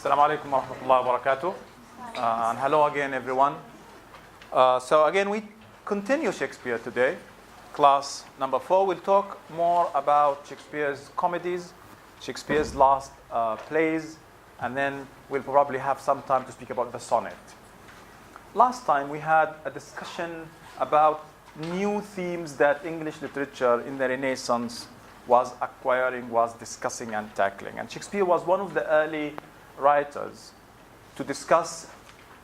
Assalamu alaikum wa rahmatullahi wa barakatuh. And hello again, everyone. So again, we continue Shakespeare today. Class number 4, we'll talk more about Shakespeare's comedies, Shakespeare's last plays, and then we'll probably have some time to speak about the sonnet. Last time we had a discussion about new themes that English literature in the Renaissance was acquiring, was discussing and tackling. And Shakespeare was one of the early writers to discuss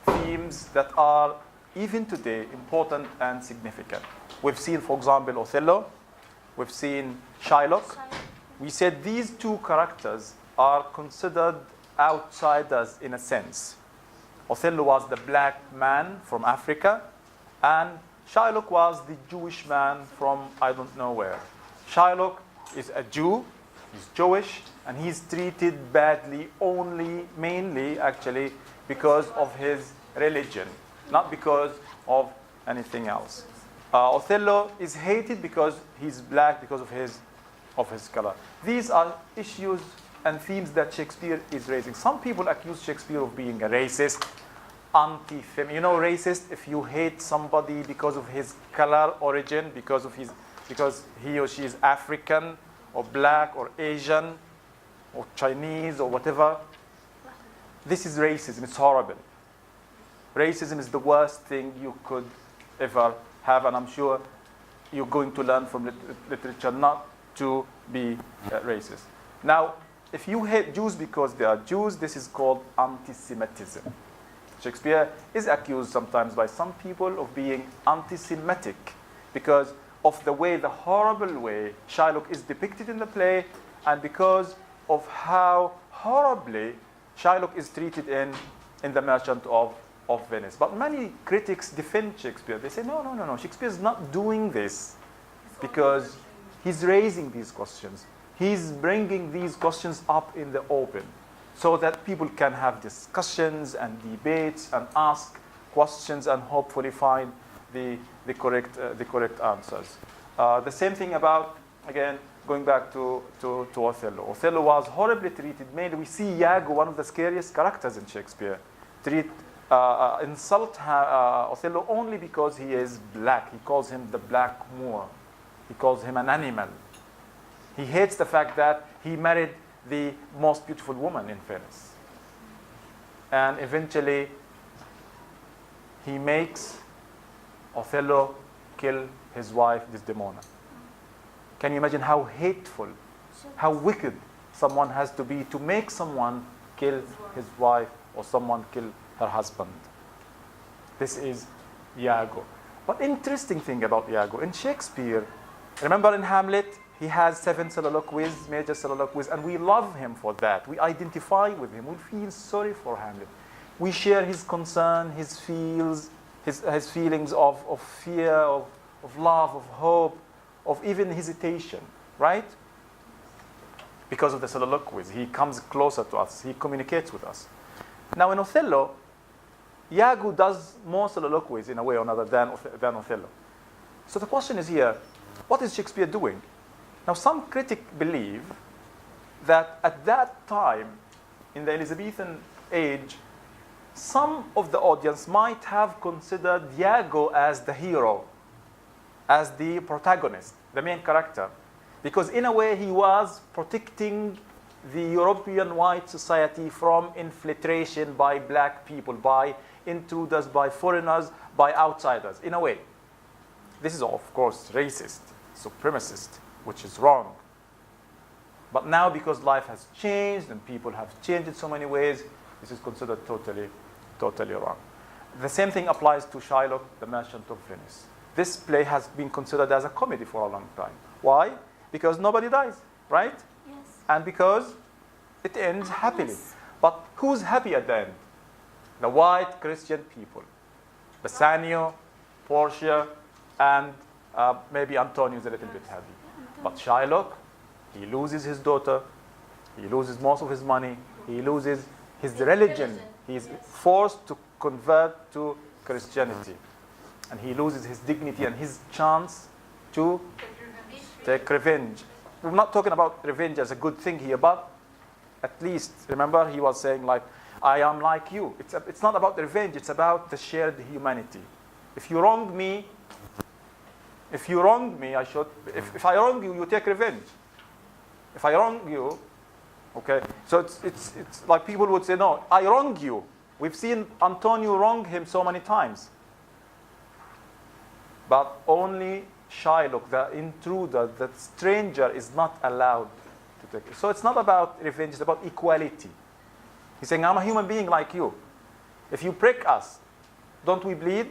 themes that are, even today, important and significant. We've seen, for example, Othello. We've seen Shylock. We said these two characters are considered outsiders in a sense. Othello was the black man from Africa, and Shylock was the Jewish man from I don't know where. Shylock is a Jew, he's Jewish, and he's treated badly mainly actually because of his religion, not because of anything else. Othello is hated because he's black, because of his color. These are issues and themes that Shakespeare is raising. Some people accuse Shakespeare of being a racist, anti-feminist. You know, racist if you hate somebody because of his color origin, because he or she is African or black or Asian or Chinese or whatever. This is racism. It's horrible. Racism is the worst thing you could ever have, and I'm sure you're going to learn from literature not to be racist. Now, if you hate Jews because they are Jews, this is called anti-Semitism. Shakespeare is accused sometimes by some people of being anti-Semitic because of the horrible way Shylock is depicted in the play, and because of how horribly Shylock is treated in The Merchant of Venice. But many critics defend Shakespeare. They say, no, Shakespeare is not doing this because he's raising these questions. He's bringing these questions up in the open so that people can have discussions and debates and ask questions and hopefully find the correct answers. The same thing about, again, going back to Othello. Othello was horribly treated. Mainly, we see Iago, one of the scariest characters in Shakespeare, insult Othello only because he is black. He calls him the Black Moor. He calls him an animal. He hates the fact that he married the most beautiful woman in Venice. And eventually, he makes Othello kill his wife, Desdemona. Can you imagine how hateful, how wicked someone has to be to make someone kill his wife or someone kill her husband? This is Iago. But interesting thing about Iago, in Shakespeare, remember in Hamlet, he has 7 soliloquies, major soliloquies, and we love him for that. We identify with him. We feel sorry for Hamlet. We share his concern, his feels, his feelings of fear, of love, of hope, of even hesitation, right? Because of the soliloquies, he comes closer to us. He communicates with us. Now in Othello, Iago does more soliloquies in a way or another than Othello. So the question is here, what is Shakespeare doing? Now some critics believe that at that time, in the Elizabethan age, some of the audience might have considered Iago as the hero, as the protagonist, the main character, because in a way he was protecting the European white society from infiltration by black people, by intruders, by foreigners, by outsiders, in a way. This is, of course, racist, supremacist, which is wrong. But now, because life has changed and people have changed in so many ways, this is considered totally wrong. The same thing applies to Shylock, The Merchant of Venice. This play has been considered as a comedy for a long time. Why? Because nobody dies, right? Yes. And because it ends happily. Yes. But who's happy at the end? The white Christian people. Bassanio, Portia, and maybe Antonio is a little bit happy. But Shylock, he loses his daughter, he loses most of his money, he loses his religion. He is forced to convert to Christianity. And he loses his dignity and his chance to take revenge. We're not talking about revenge as a good thing here, but at least, remember, he was saying like, I am like you. It's not about revenge. It's about the shared humanity. If you wrong me, if I wrong you, you take revenge. If I wrong you, okay. So it's like people would say, no, I wrong you. We've seen Antonio wrong him so many times. But only Shylock, the intruder, the stranger, is not allowed to take it. So it's not about revenge, it's about equality. He's saying, I'm a human being like you. If you prick us, don't we bleed?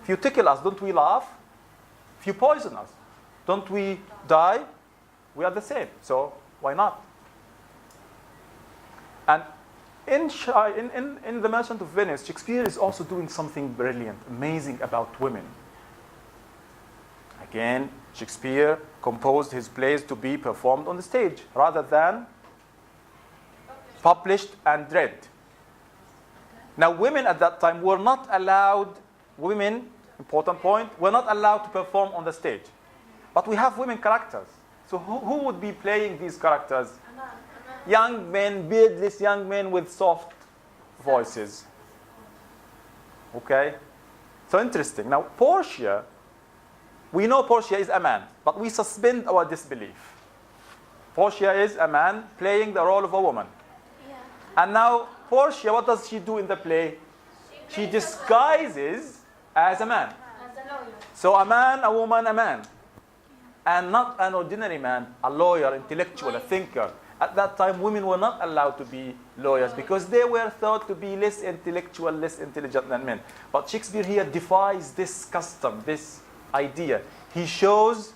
If you tickle us, don't we laugh? If you poison us, don't we die? We are the same, so why not? And in The Merchant of Venice, Shakespeare is also doing something brilliant, amazing about women. Again, Shakespeare composed his plays to be performed on the stage rather than published and read. Now, women at that time were not allowed, important point, were not allowed to perform on the stage. But we have women characters. So who would be playing these characters? Young men, beardless young men with soft voices. Okay? So interesting. Now, Portia, we know Portia is a man, but we suspend our disbelief. Portia is a man playing the role of a woman. Yeah. And now, Portia, what does she do in the play? She disguises as a man. As a lawyer. So a man, a woman, a man. And not an ordinary man, a lawyer, intellectual, a thinker. At that time, women were not allowed to be lawyers because they were thought to be less intellectual, less intelligent than men. But Shakespeare here defies this custom, this idea. He shows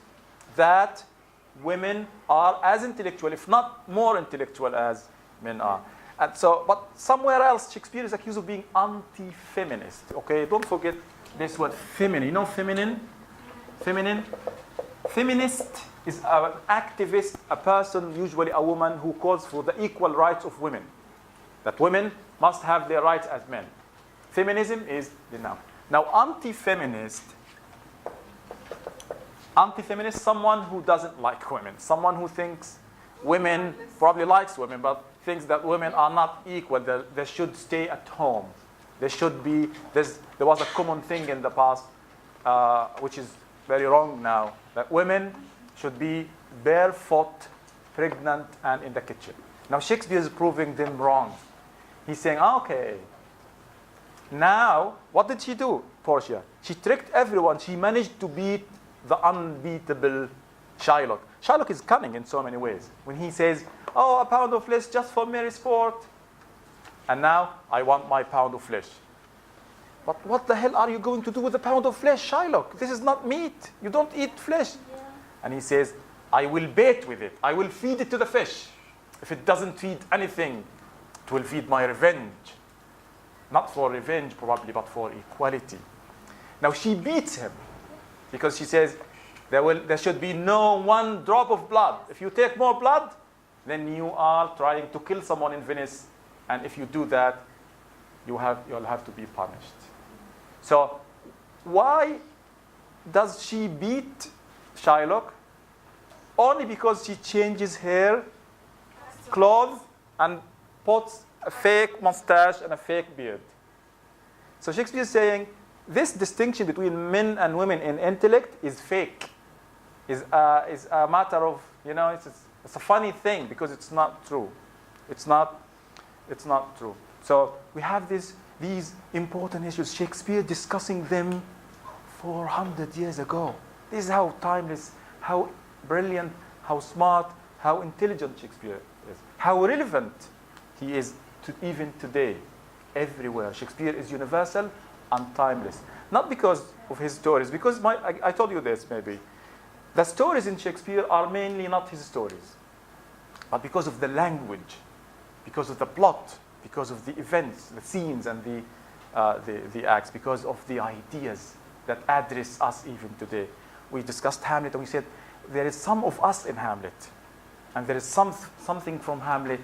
that women are as intellectual, if not more intellectual, as men are. And so, but somewhere else, Shakespeare is accused of being anti-feminist. Okay, don't forget this word, feminine. You know feminine? Feminine? Feminist is an activist, a person, usually a woman, who calls for the equal rights of women. That women must have their rights as men. Feminism is the noun. Now, anti-feminist, someone who doesn't like women, someone who thinks women, probably likes women, but thinks that women are not equal, they should stay at home. There should be, there was a common thing in the past, which is very wrong now, that women should be barefoot, pregnant, and in the kitchen. Now Shakespeare is proving them wrong. He's saying, okay, now, what did she do, Portia? She tricked everyone. She managed to beat the unbeatable Shylock. Shylock is cunning in so many ways. When he says, oh, a pound of flesh just for merry sport, and now I want my pound of flesh. But what the hell are you going to do with a pound of flesh, Shylock? This is not meat. You don't eat flesh. Yeah. And he says, I will bait with it. I will feed it to the fish. If it doesn't feed anything, it will feed my revenge. Not for revenge, probably, but for equality. Now, she beats him because she says, there should be no one drop of blood. If you take more blood, then you are trying to kill someone in Venice. And if you do that, you'll have to be punished. So why does she beat Shylock? Only because she changes hair, clothes, and puts a fake mustache and a fake beard. So Shakespeare is saying this distinction between men and women in intellect is fake. Is a matter of, it's a funny thing because it's not true. It's not true. So we have these important issues, Shakespeare discussing them 400 years ago. This is how timeless, how brilliant, how smart, how intelligent Shakespeare is. How relevant he is to even today, everywhere. Shakespeare is universal and timeless. Not because of his stories, because I told you this maybe. The stories in Shakespeare are mainly not his stories, but because of the language, because of the plot, because of the events, the scenes, and the acts, because of the ideas that address us even today. We discussed Hamlet, and we said there is some of us in Hamlet, and there is something from Hamlet.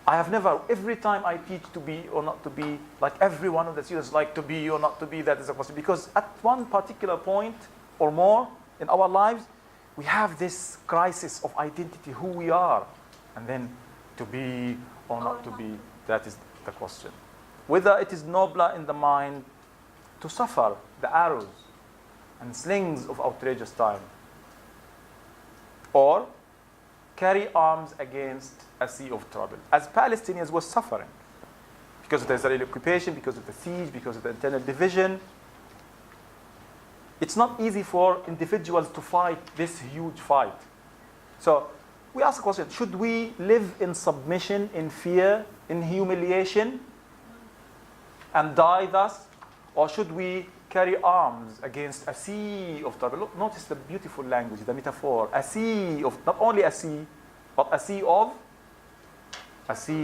I have never, every time I teach to be or not to be, like every one of the students like to be or not to be, that is a question. Because at one particular point or more in our lives, we have this crisis of identity, who we are, and then to be or not to be. That is the question. Whether it is nobler in the mind to suffer the arrows and slings of outrageous time, or carry arms against a sea of trouble, as Palestinians were suffering because of the Israeli occupation, because of the siege, because of the internal division. It's not easy for individuals to fight this huge fight. So we ask the question, should we live in submission, in fear, in humiliation, and die thus? Or should we carry arms against a sea of trouble? Look, notice the beautiful language, the metaphor. A sea of, not only a sea, but a sea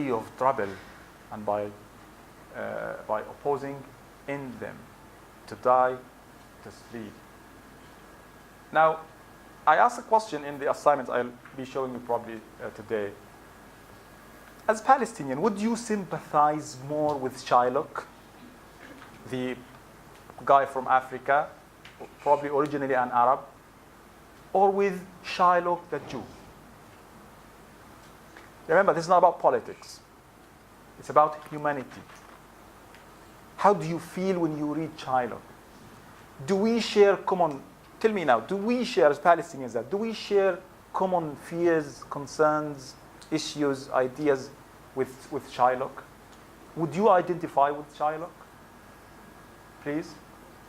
of trouble. And by opposing in them, to die, to sleep. Now, I asked a question in the assignments I'll be showing you probably today. As Palestinian, would you sympathize more with Shylock, the guy from Africa, probably originally an Arab, or with Shylock the Jew? Remember, this is not about politics. It's about humanity. How do you feel when you read Shylock? Do we share common, tell me now, do we share, as Palestinians, do we share common fears, concerns, issues, ideas with Shylock? Would you identify with Shylock? Please?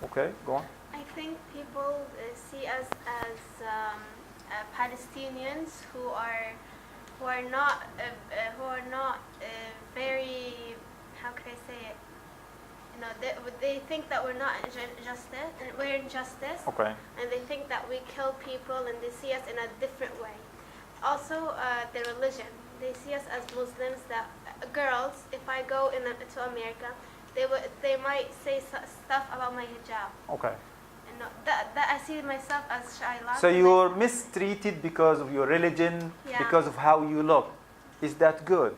Okay, go on. I think people see us as Palestinians who are not very, how can I say it? You know, they think that we're not justice, and we're injustice. Okay. And they think that we kill people, and they see us in a different way. Also, the religion. They see us as Muslims. That girls, if I go to America, they might say stuff about my hijab. Okay. And that I see myself as Shayla. So you're mistreated because of your religion, Yeah. because of how you look. Is that good?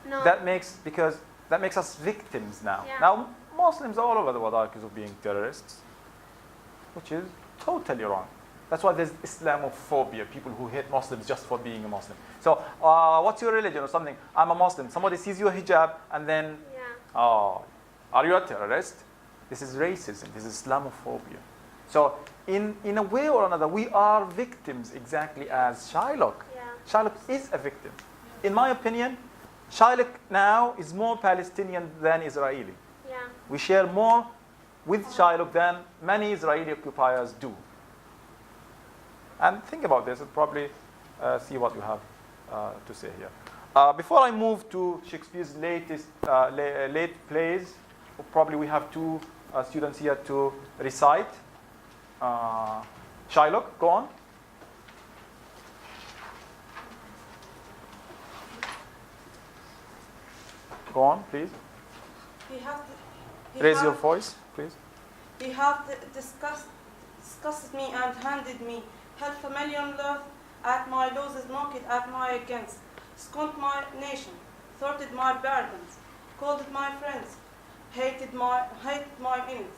No. That makes us victims now. Yeah. Now, Muslims all over the world are accused of being terrorists, which is totally wrong. That's why there's Islamophobia, people who hate Muslims just for being a Muslim. So, what's your religion or something? I'm a Muslim. Somebody sees your hijab and then, Yeah. are you a terrorist? This is racism. This is Islamophobia. So, in a way or another, we are victims exactly as Shylock. Yeah. Shylock is a victim. In my opinion, Shylock now is more Palestinian than Israeli. Yeah. We share more with Shylock than many Israeli occupiers do. And think about this and probably see what you have to say here. Before I move to Shakespeare's latest late plays, probably we have two students here to recite. Shylock, go on. Go on, please. Raise your voice, please. He hath discussed me and handed me half a million loath at my losses, mocked at my against, scorned my nation, thwarted my burdens, called my friends, hated my enemies.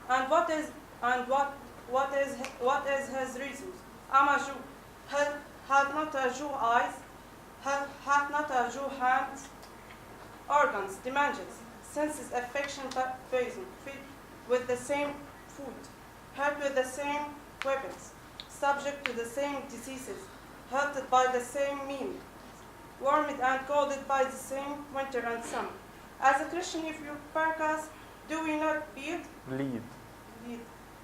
And what is his reasons? I'm a Jew. Hath not a Jew eyes? Hath not a Jew hands? Organs, dimensions, senses, affection, poison, feed with the same food, hurt with the same weapons, subject to the same diseases, hurted by the same means, warmed and colded by the same winter and summer. As a Christian, if you perk us, do we not bleed? Lead.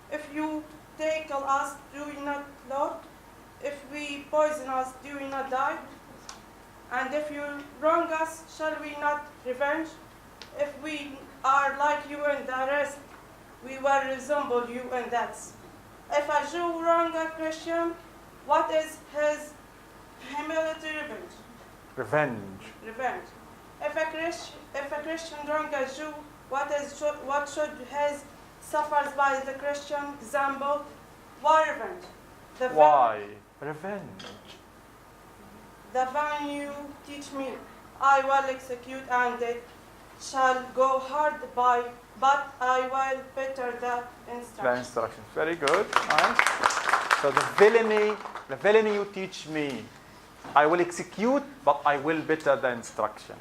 If you tackle us, do we not load? If we poison us, do we not die? And if you wrong us, shall we not revenge? If we are like you and the rest, we will resemble you and that. If a Jew wrong a Christian, what is his humility revenge? Revenge. If a Christian wrong a Jew, what should his suffers by the Christian example? Why revenge? Why revenge? The van you teach me, I will execute, and it shall go hard by, but I will better the instruction. The instructions. Very good. Nice. So the villainy you teach me, I will execute, but I will better the instruction.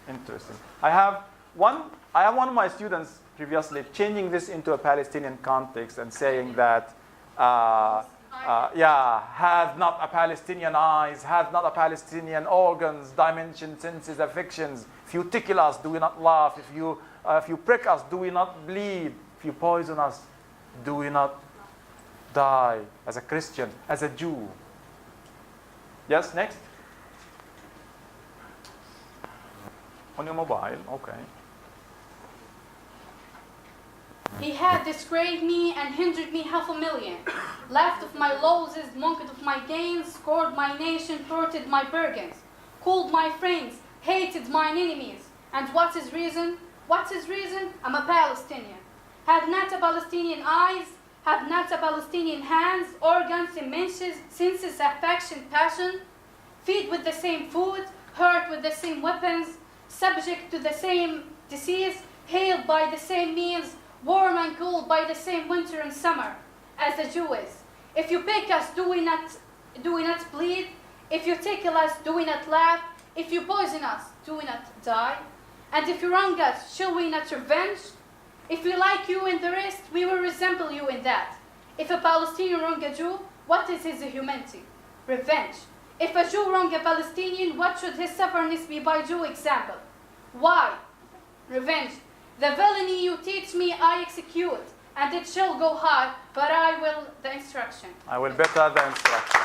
Interesting. I have one of my students previously changing this into a Palestinian context and saying that, have not a Palestinian eyes, have not a Palestinian organs, dimensions, senses, affections. If you tickle us, do we not laugh? If you prick us, do we not bleed? If you poison us, do we not die? As a Christian, as a Jew. Yes, next. On your mobile, okay. He had disgraced me and hindered me 500,000, laughed of my losses, mocked of my gains, scored my nation, thwarted my bargains, called my friends, hated mine enemies. And what is reason? What is reason? I'm a Palestinian. Had not a Palestinian eyes, have not a Palestinian hands, organs, senses, affection, passion, feed with the same food, hurt with the same weapons, subject to the same disease, hailed by the same means, warm and cold by the same winter and summer, as the Jew is. If you pick us, do we not bleed? If you tickle us, do we not laugh? If you poison us, do we not die? And if you wrong us, shall we not revenge? If we like you in the rest, we will resemble you in that. If a Palestinian wrong a Jew, what is his humanity? Revenge. If a Jew wrong a Palestinian, what should his stubbornness be by Jew example? Why? Revenge. The villainy you teach me, I execute, and it shall go high, but I will the instruction. I will better the instruction.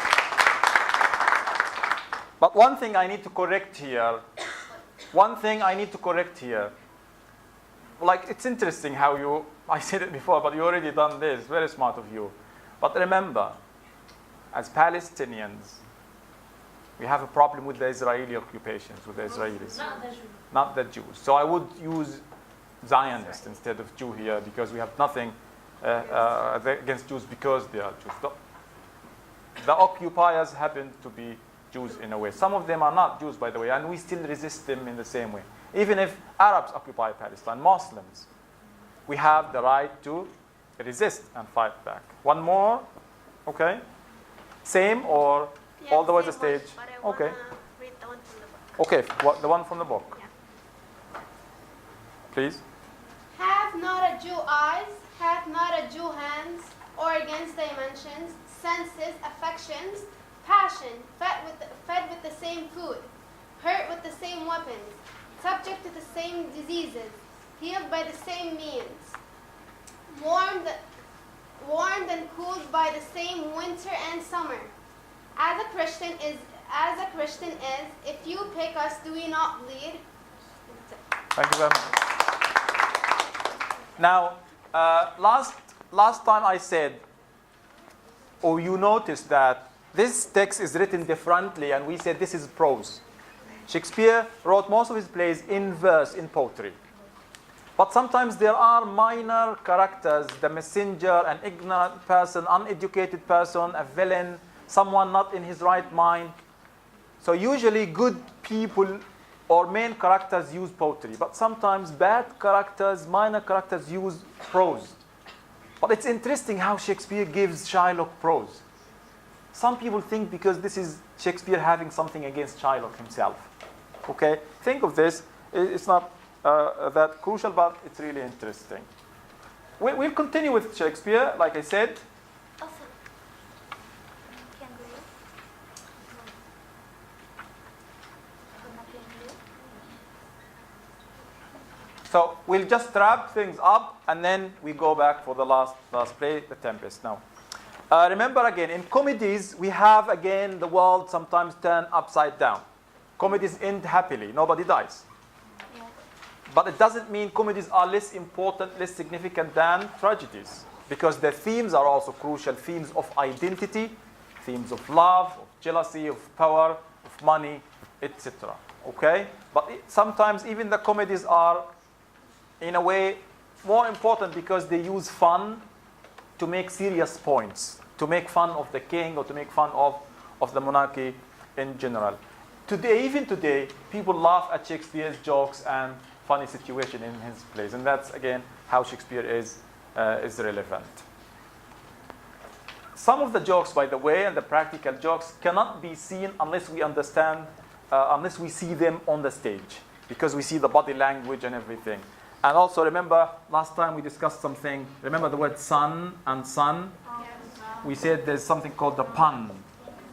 But one thing I need to correct here. Like, it's interesting how I said it before, but you already done this. Very smart of you. But remember, as Palestinians, we have a problem with the Israeli occupations, with the Israelis. Not the Jew. Not the Jews. So I would use Zionist instead of Jew here, because we have nothing against Jews because they are Jews. The occupiers happen to be Jews in a way. Some of them are not Jews, by the way, and we still resist them in the same way. Even if Arabs occupy Palestine, Muslims, we have the right to resist and fight back. One more, okay? Same or all the way to stage? Okay. Read the one from the book. Okay, the one from the book. Yeah. Please. Have not a Jew eyes, hath not a Jew hands, organs, dimensions, senses, affections, passion, fed with the same food, hurt with the same weapons, subject to the same diseases, healed by the same means, warmed and cooled by the same winter and summer. As a Christian is, if you pick us, do we not bleed? Thank you very much. Now, last time I said, or you noticed that this text is written differently, and we said this is prose. Shakespeare wrote most of his plays in verse, in poetry. But sometimes there are minor characters, the messenger, an ignorant person, uneducated person, a villain, someone not in his right mind. So usually good people or main characters use poetry, but sometimes bad characters, minor characters use prose. But it's interesting how Shakespeare gives Shylock prose. Some people think because this is Shakespeare having something against Shylock himself. Okay? Think of this. It's not that crucial, but it's really interesting. We'll continue with Shakespeare, like I said. So we'll just wrap things up, and then we go back for the last play, The Tempest. Now, remember again, in comedies, we have, again, the world sometimes turned upside down. Comedies end happily. Nobody dies. Yeah. But it doesn't mean comedies are less important, less significant than tragedies, because the themes are also crucial, themes of identity, themes of love, of jealousy, of power, of money, etc. Okay? But sometimes even the comedies are, in a way, more important because they use fun to make serious points, to make fun of the king or to make fun of the monarchy in general. Even today, people laugh at Shakespeare's jokes and funny situation in his plays, and that's, again, how Shakespeare is relevant. Some of the jokes, by the way, and the practical jokes cannot be seen unless we understand, unless we see them on the stage. because we see the body language and everything. And also remember, last time we discussed something, remember the word son and son? We said there's something called the pun.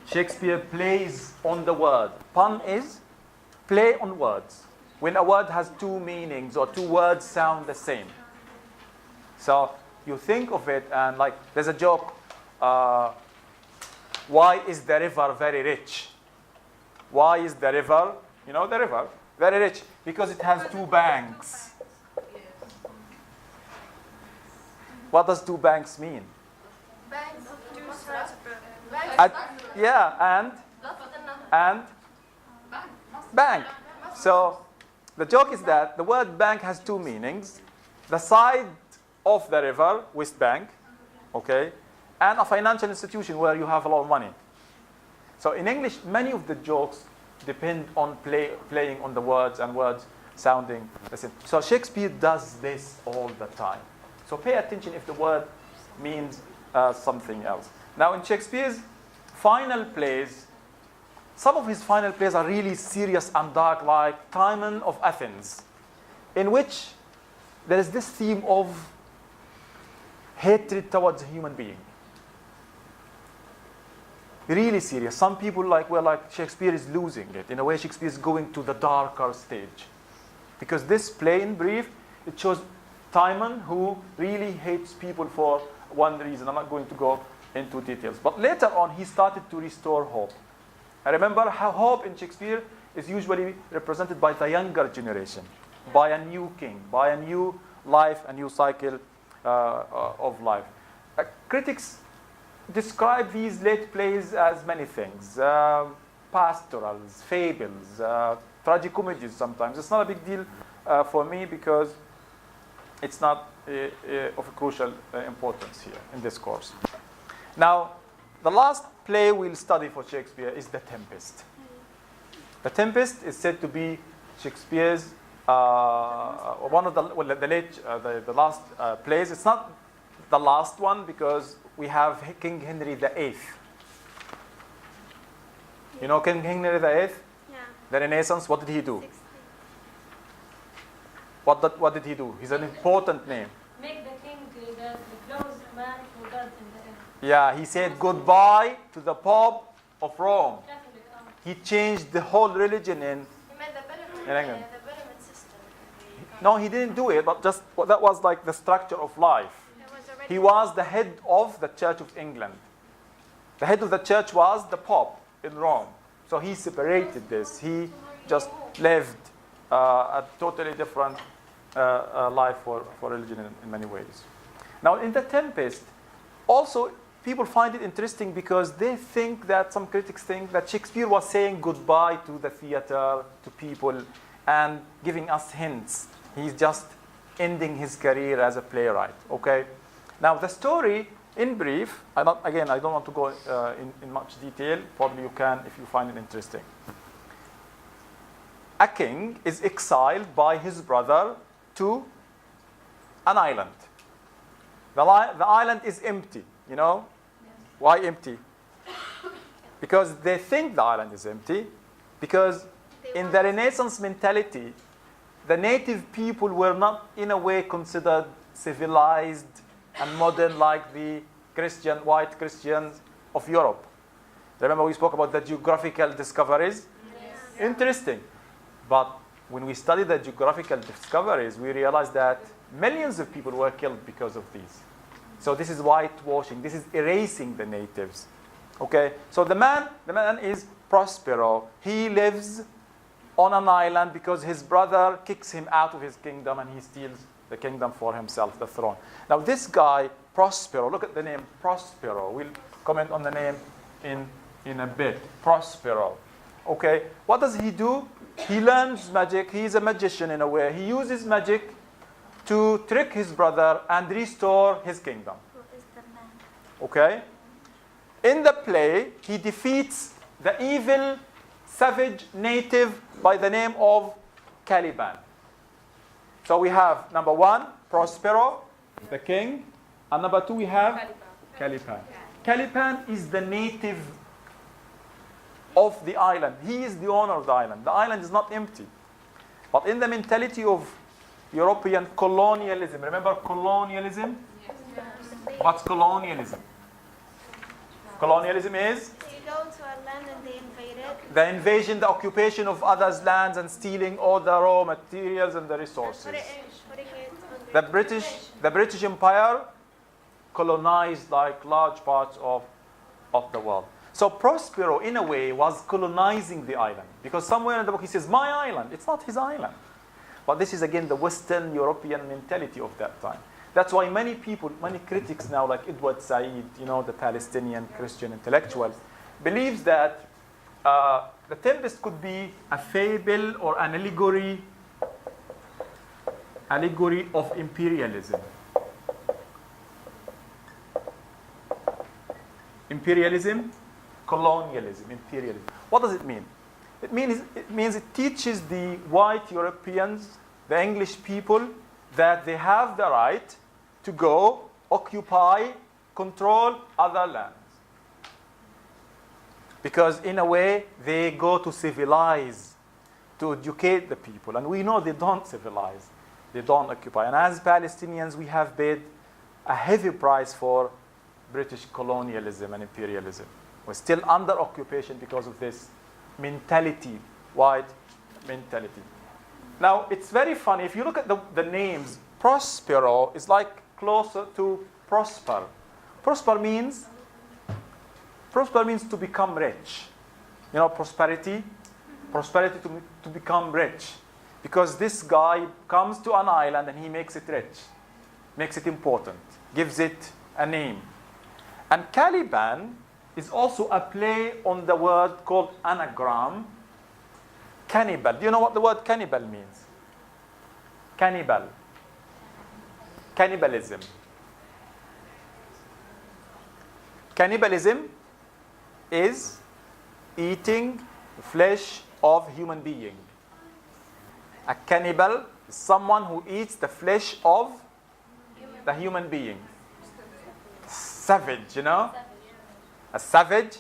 Shakespeare plays on the word. Pun is play on words. When a word has two meanings or two words sound the same. So you think of it and like, there's a joke, why is the river very rich? Why is the river, you know the river, very rich? Because it has two banks. What does two banks mean? Yeah, and bank. So the joke is that the word bank has two meanings. The side of the river, West Bank, okay, and a financial institution where you have a lot of money. So in English, many of the jokes depend on playing on the words and words sounding the same. So Shakespeare does this all the time. So pay attention if the word means something else. Now in Shakespeare's final plays, some of his final plays are really serious and dark, like Timon of Athens, in which there is this theme of hatred towards a human being. Really serious. Some people were like Shakespeare is losing it. In a way, Shakespeare is going to the darker stage. Because this play, in brief, it shows Timon who really hates people for one reason. I'm not going to go into details. But later on, he started to restore hope. I remember how hope in Shakespeare is usually represented by the younger generation, by a new king, by a new life, a new cycle of life. Critics describe these late plays as many things. Pastorals, fables, tragicomedies sometimes. It's not a big deal for me because it's not of a crucial importance here in this course. Now, the last play we'll study for Shakespeare is The Tempest. The Tempest is said to be Shakespeare's one of the last plays. It's not the last one because we have King Henry VIII. You know King Henry VIII? Yeah. The Renaissance, what did he do? 16. What did he do? He's an important name. Make the king the close man for God in the end. Yeah, he said goodbye to the Pope of Rome. Catholic, He changed the whole religion in He made the England. pyramid system. No, he didn't do it, but just that was like the structure of life. It was already He was the head of the Church of England. The head of the church was the Pope in Rome. So he separated this. He just lived a totally different life for religion in many ways. Now, in The Tempest, also people find it interesting because they think that, some critics think that Shakespeare was saying goodbye to the theater, to people, and giving us hints. He's just ending his career as a playwright, okay? Now, the story, in brief, I don't want to go in much detail. Probably you can if you find it interesting. A king is exiled by his brother to an island. The island is empty, you know? Yes. Why empty? Because they think the island is empty. Because in the Renaissance mentality, the native people were not, in a way, considered civilized and modern like the white Christians of Europe. Remember we spoke about the geographical discoveries? Yes. Interesting. But when we study the geographical discoveries, we realize that millions of people were killed because of these. So this is whitewashing. This is erasing the natives. Okay? So the man is Prospero. He lives on an island because his brother kicks him out of his kingdom and he steals the kingdom for himself, the throne. Now this guy, Prospero, look at the name Prospero. We'll comment on the name in a bit. Prospero. Okay? What does he do? He learns magic. He's a magician in a way. He uses magic to trick his brother and restore his kingdom. Who is the man? Okay? In the play, he defeats the evil, savage native by the name of Caliban. So we have number one, Prospero, the king, and number two, we have Caliban. Caliban is the native of the island. He is the owner of the island. The island is not empty. But in the mentality of European colonialism, remember colonialism? What's colonialism? Colonialism is They go to a land and they invade it. the invasion, the occupation of others' lands and stealing all the raw materials and the resources. Putting it under The British Empire colonized like large parts of the world. So Prospero, in a way, was colonizing the island. Because somewhere in the book he says, my island. It's not his island. But this is, again, the Western European mentality of that time. That's why many people, many critics now, like Edward Said, the Palestinian Christian intellectual, believes that the Tempest could be a fable or an allegory of imperialism. Imperialism, colonialism, imperialism. What does it mean? It means it teaches the white Europeans, the English people, that they have the right to go, occupy, control other lands. Because in a way, they go to civilize, to educate the people. And we know they don't civilize, they don't occupy. And as Palestinians, we have paid a heavy price for British colonialism and imperialism. We're still under occupation because of this mentality, white mentality. Now, it's very funny. If you look at the names, Prospero is like closer to prosper. Prosper means to become rich. Prosperity to become rich. Because this guy comes to an island and he makes it rich, makes it important, gives it a name. And Caliban is also a play on the word called anagram, cannibal. Do you know what the word cannibal means? Cannibal. Cannibalism. Cannibalism is eating the flesh of human being. A cannibal is someone who eats the flesh of the human being. Savage, A savage.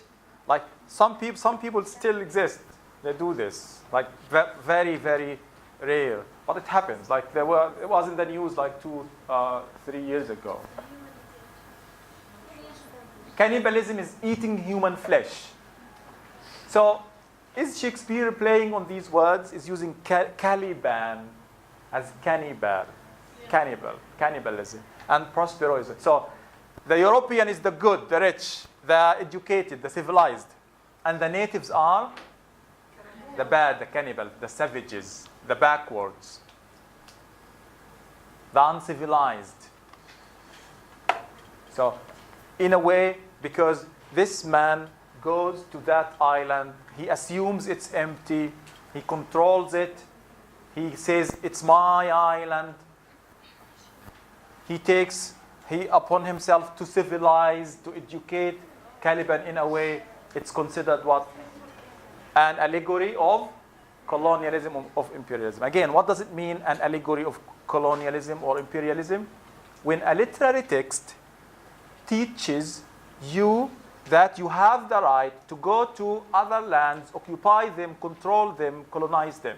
Like some people still exist. They do this. Like very, very rare. But it happens. Like it was in the news like 3 years ago. Cannibalism is eating human flesh. So, is Shakespeare playing on these words? Is using Caliban as cannibal, cannibalism, and Prospero is it. So, the European is the good, the rich, the educated, the civilized, and the natives are the bad, the cannibal, the savages, the backwards, the uncivilized. So, in a way, because this man goes to that island, he assumes it's empty, he controls it, he says, it's my island. He takes upon himself to civilize, to educate. Caliban, in a way, it's considered what? An allegory of colonialism, of imperialism. Again, what does it mean, an allegory of colonialism or imperialism? When a literary text teaches you that you have the right to go to other lands, occupy them, control them, colonize them.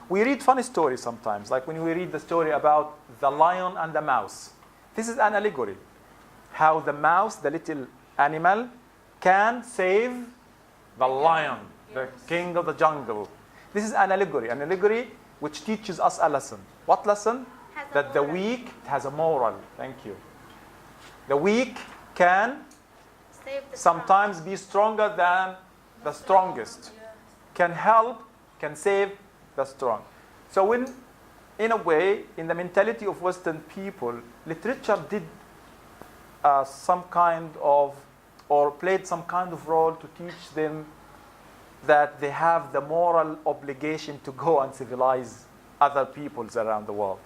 We read funny stories sometimes, like when we read the story about the lion and the mouse. This is an allegory. How the mouse, the little animal, can save the lion, the king of the jungle. This is an allegory which teaches us a lesson. What lesson? That the weak has a moral. Thank you. The weak can sometimes be stronger than the strongest. Can help, can save the strong. So when, in a way, in the mentality of Western people, literature did some kind of, or played some kind of role to teach them that they have the moral obligation to go and civilize other peoples around the world.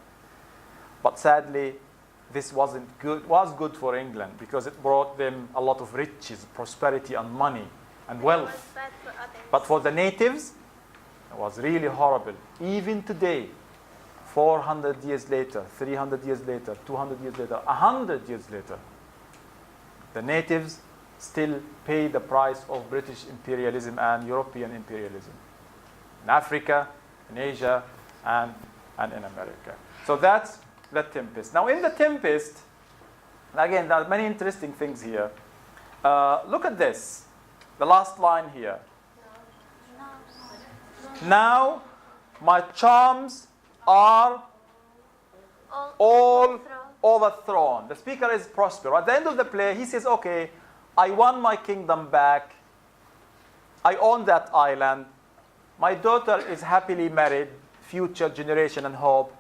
But sadly, this wasn't good. It was good for England because it brought them a lot of riches, prosperity, and money and wealth. It was bad for others. But for the natives, it was really horrible. Even today, 400 years later, 300 years later, 200 years later, 100 years later, the natives still pay the price of British imperialism and European imperialism. In Africa, in Asia, and in America. So that's the Tempest. Now in the Tempest, again, there are many interesting things here. Look at this, the last line here. Now my charms are all overthrown. The speaker is Prospero. At the end of the play, he says, okay, I won my kingdom back. I own that island. My daughter is happily married, future generation and hope.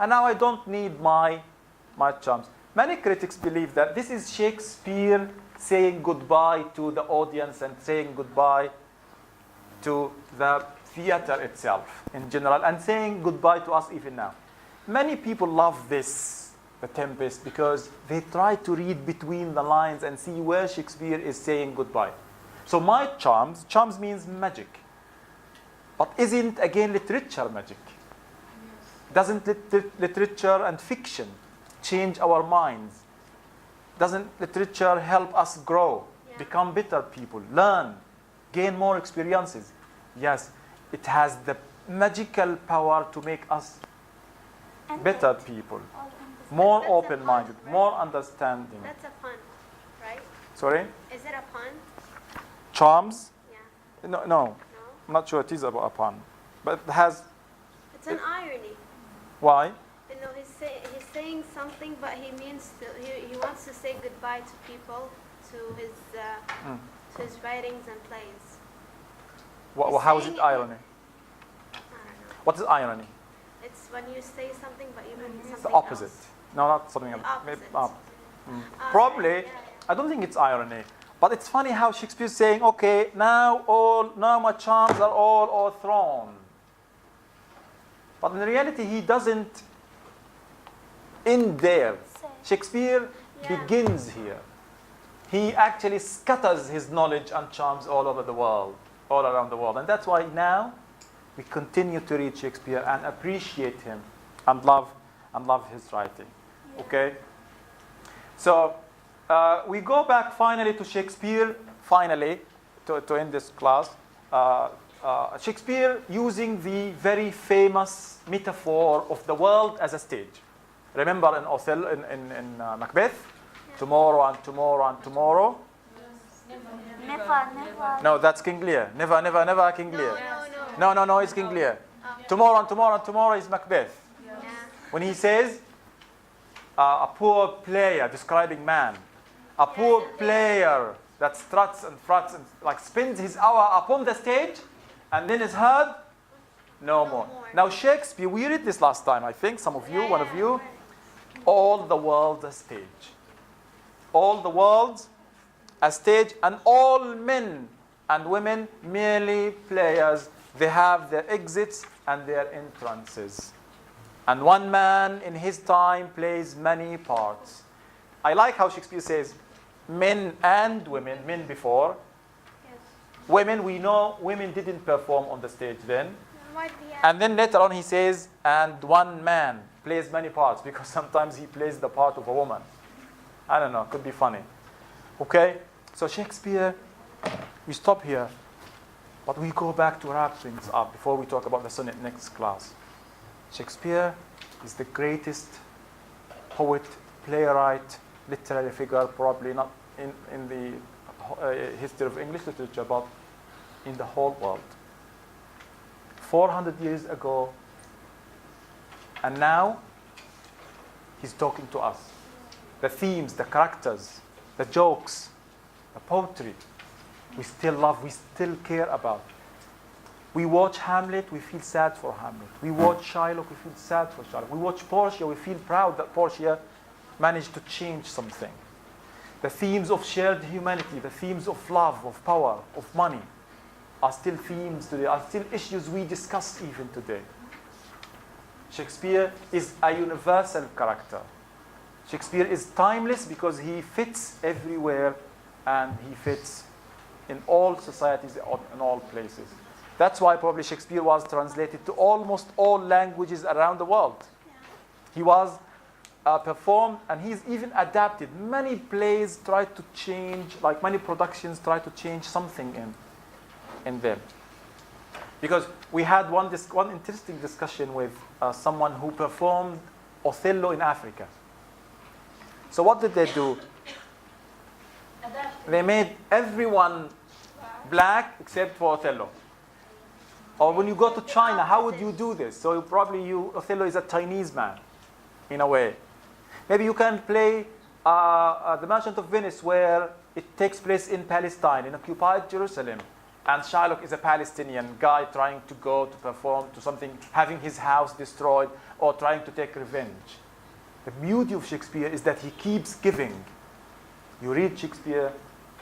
And now I don't need my charms. Many critics believe that this is Shakespeare saying goodbye to the audience and saying goodbye to the theater itself in general, and saying goodbye to us even now. Many people love this, the Tempest, because they try to read between the lines and see where Shakespeare is saying goodbye. So my charms means magic. But isn't, again, literature magic? Doesn't literature and fiction change our minds? Doesn't literature help us grow, become better people, learn, gain more experiences? Yes, it has the magical power to make us better people, more open-minded, more understanding. That's a pun, right? Sorry? Is it a pun? Charms? Yeah. No, No? I'm not sure it is about a pun. But it has, It's an irony. why? You know, he's saying something, but he means he wants to say goodbye to people, to his writings and plays. How is it irony? I don't know. What is irony? It's when you say something, but you mean something It's the opposite. else. No, not something The else. opposite. Probably, Yeah, yeah. I don't think it's irony. But it's funny how Shakespeare's saying, okay, now my charms are all overthrown. But in reality, he doesn't end there. Shakespeare begins here. He actually scatters his knowledge and charms all over the world, all around the world. And that's why now we continue to read Shakespeare and appreciate him and love his writing. Okay? So we go back finally to Shakespeare, to end this class. Shakespeare using the very famous metaphor of the world as a stage. Remember in Othello, in Macbeth? Tomorrow and tomorrow and tomorrow. Never. No, that's King Lear. Never, King Lear. No, it's King Lear. Tomorrow and tomorrow and tomorrow is Macbeth. Yeah. When he says, a poor player, describing man, a poor player that struts and fruts and like spends his hour upon the stage and then is heard no more. Now Shakespeare, we read this last time, I think, some of you, one of you, all the world a stage. All the world a stage, and all men and women merely players. They have their exits and their entrances. And one man in his time plays many parts. I like how Shakespeare says men and women, men before. Yes. Women, we know women didn't perform on the stage then. Why did he add And then later on he says, and one man plays many parts, because sometimes he plays the part of a woman. I don't know, could be funny. Okay? So Shakespeare, we stop here, but we go back to wrap things up before we talk about the sonnet next class. Shakespeare is the greatest poet, playwright, literary figure, probably not in the history of English literature, but in the whole world. 400 years ago, and now he's talking to us. The themes, the characters, the jokes, the poetry, we still love, we still care about. We watch Hamlet, we feel sad for Hamlet. We watch Shylock, we feel sad for Shylock. We watch Portia, we feel proud that Portia managed to change something. The themes of shared humanity, the themes of love, of power, of money, are still themes today, are still issues we discuss even today. Shakespeare is a universal character. Shakespeare is timeless because he fits everywhere and he fits in all societies, in all places. That's why probably Shakespeare was translated to almost all languages around the world. He was performed, and he's even adapted. Many plays try to change, like many productions try to change something in them. Because we had one interesting discussion with someone who performed Othello in Africa. So what did they do? They made everyone black except for Othello. Or when you go to China, how would you do this? So Othello is a Chinese man, in a way. Maybe you can play The Merchant of Venice, where it takes place in Palestine, in occupied Jerusalem. And Shylock is a Palestinian guy trying to go to perform to something, having his house destroyed, or trying to take revenge. The beauty of Shakespeare is that he keeps giving. You read Shakespeare,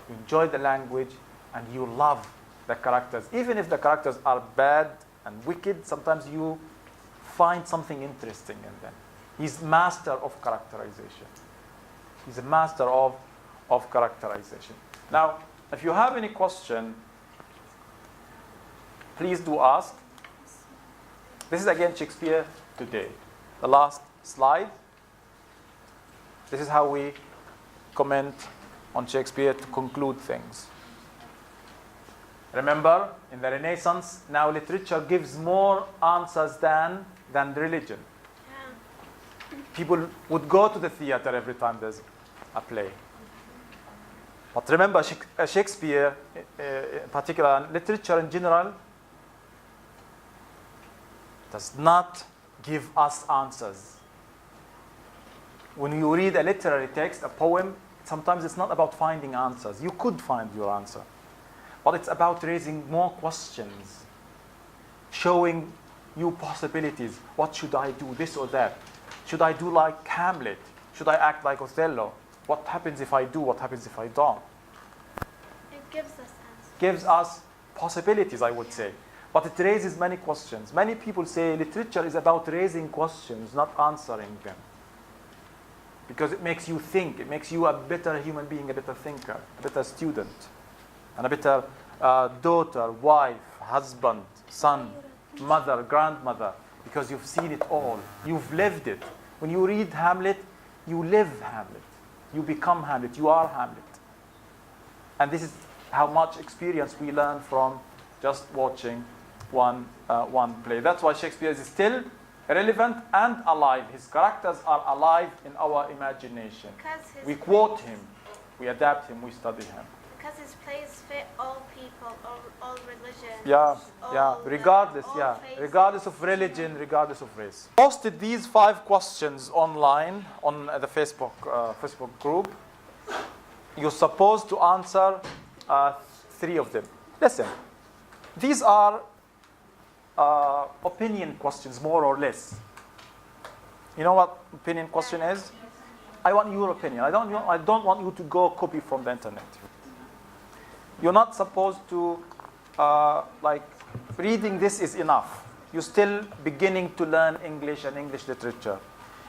you enjoy the language, and you love the characters. Even if the characters are bad and wicked, sometimes you find something interesting in them. He's master of characterization. He's a master of characterization. Now, if you have any question, please do ask. This is again Shakespeare today. The last slide. This is how we comment on Shakespeare to conclude things. Remember, in the Renaissance, now literature gives more answers than religion. Yeah. People would go to the theater every time there's a play. But remember, Shakespeare, in particular, and literature in general, does not give us answers. When you read a literary text, a poem, sometimes it's not about finding answers. You could find your answer. But it's about raising more questions, showing you possibilities. What should I do, this or that? Should I do like Hamlet? Should I act like Othello? What happens if I do? What happens if I don't? It gives us answers. Gives us possibilities, I would say. But it raises many questions. Many people say literature is about raising questions, not answering them. Because it makes you think. It makes you a better human being, a better thinker, a better student, and a better daughter, wife, husband, son, mother, grandmother, because you've seen it all. You've lived it. When you read Hamlet, you live Hamlet. You become Hamlet. You are Hamlet. And this is how much experience we learn from just watching one play. That's why Shakespeare is still relevant and alive. His characters are alive in our imagination. We quote him, we adapt him, we study him. Because his plays fit all people, all religions. Regardless of religion, regardless of race. Posted these 5 questions online on the Facebook group. You're supposed to answer 3 of them. Listen, these are opinion questions, more or less. You know what opinion question is? I want your opinion. I don't want you to go copy from the internet. You're not supposed to, reading this is enough. You're still beginning to learn English and English literature.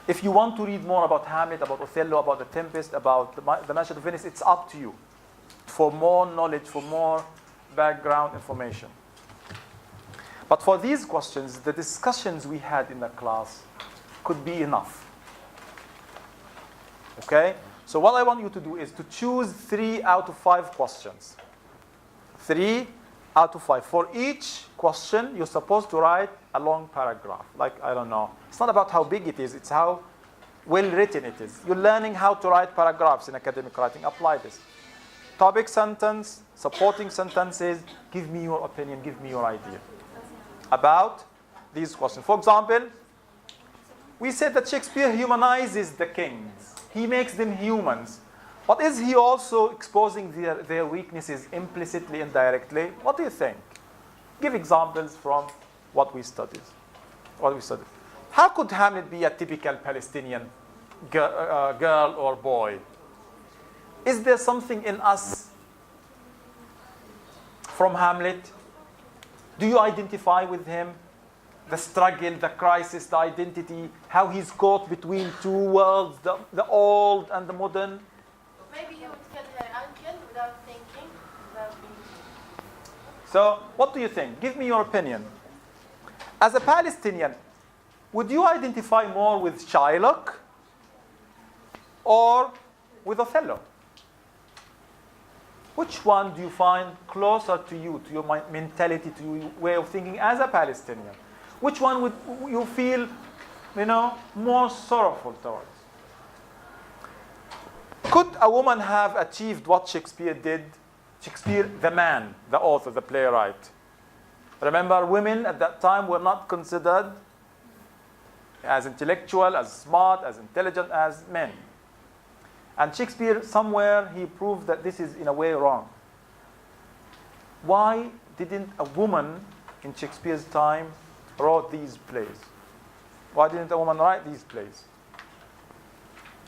If you want to read more about Hamlet, about Othello, about the Tempest, about the Merchant of Venice, it's up to you. For more knowledge, for more background information. But for these questions, the discussions we had in the class could be enough. Okay? So what I want you to do is to choose 3 out of 5 questions. 3 out of 5. For each question, you're supposed to write a long paragraph. I don't know. It's not about how big it is, it's how well written it is. You're learning how to write paragraphs in academic writing. Apply this. Topic sentence, supporting sentences, give me your opinion, give me your idea about these questions. For example, we said that Shakespeare humanizes the kings. He makes them humans. But is he also exposing their weaknesses implicitly, indirectly? What do you think? Give examples from what we studied. How could Hamlet be a typical Palestinian girl or boy? Is there something in us from Hamlet? Do you identify with him? The struggle, the crisis, the identity, how he's caught between 2 worlds, the old and the modern? Maybe he would kill her uncle without thinking. So, what do you think? Give me your opinion. As a Palestinian, would you identify more with Shylock or with Othello? Which one do you find closer to you, to your mentality, to your way of thinking as a Palestinian? Which one would you feel, more sorrowful towards? Could a woman have achieved what Shakespeare did? Shakespeare, the man, the author, the playwright. Remember, women at that time were not considered as intellectual, as smart, as intelligent as men. And Shakespeare, somewhere, he proved that this is in a way wrong. Why didn't a woman in Shakespeare's time wrote these plays? Why didn't a woman write these plays?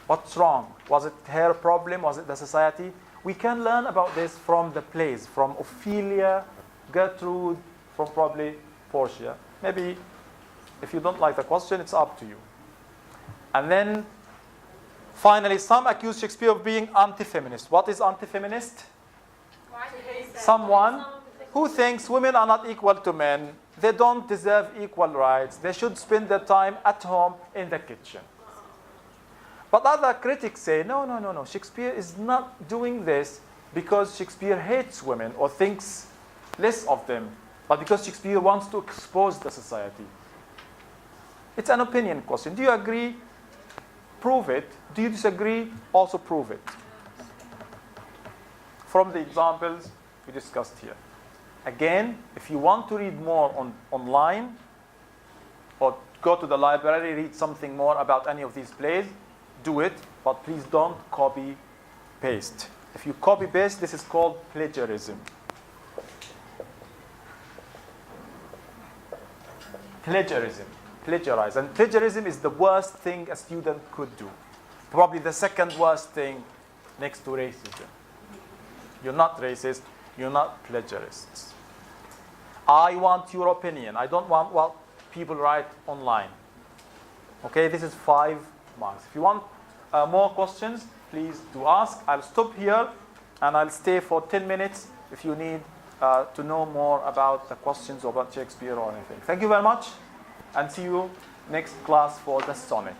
What's wrong? Was it her problem? Was it the society? We can learn about this from the plays, from Ophelia, Gertrude, from probably Portia. Maybe if you don't like the question, it's up to you. And then finally, some accuse Shakespeare of being anti-feminist. What is anti-feminist? Someone who thinks women are not equal to men. They don't deserve equal rights. They should spend their time at home in the kitchen. But other critics say, no. Shakespeare is not doing this because Shakespeare hates women or thinks less of them, but because Shakespeare wants to expose the society. It's an opinion question. Do you agree? Prove it. Do you disagree? Also prove it. From the examples we discussed here. Again, if you want to read more online or go to the library, read something more about any of these plays, do it, but please don't copy paste. If you copy paste, this is called plagiarism. Plagiarize. And plagiarism is the worst thing a student could do. Probably the second worst thing next to racism. You're not racist, you're not plagiarists. I want your opinion. I don't want what people write online. Okay, this is 5 marks. If you want more questions, please do ask. I'll stop here and I'll stay for 10 minutes if you need to know more about the questions about Shakespeare or anything. Thank you very much and see you next class for the sonnet.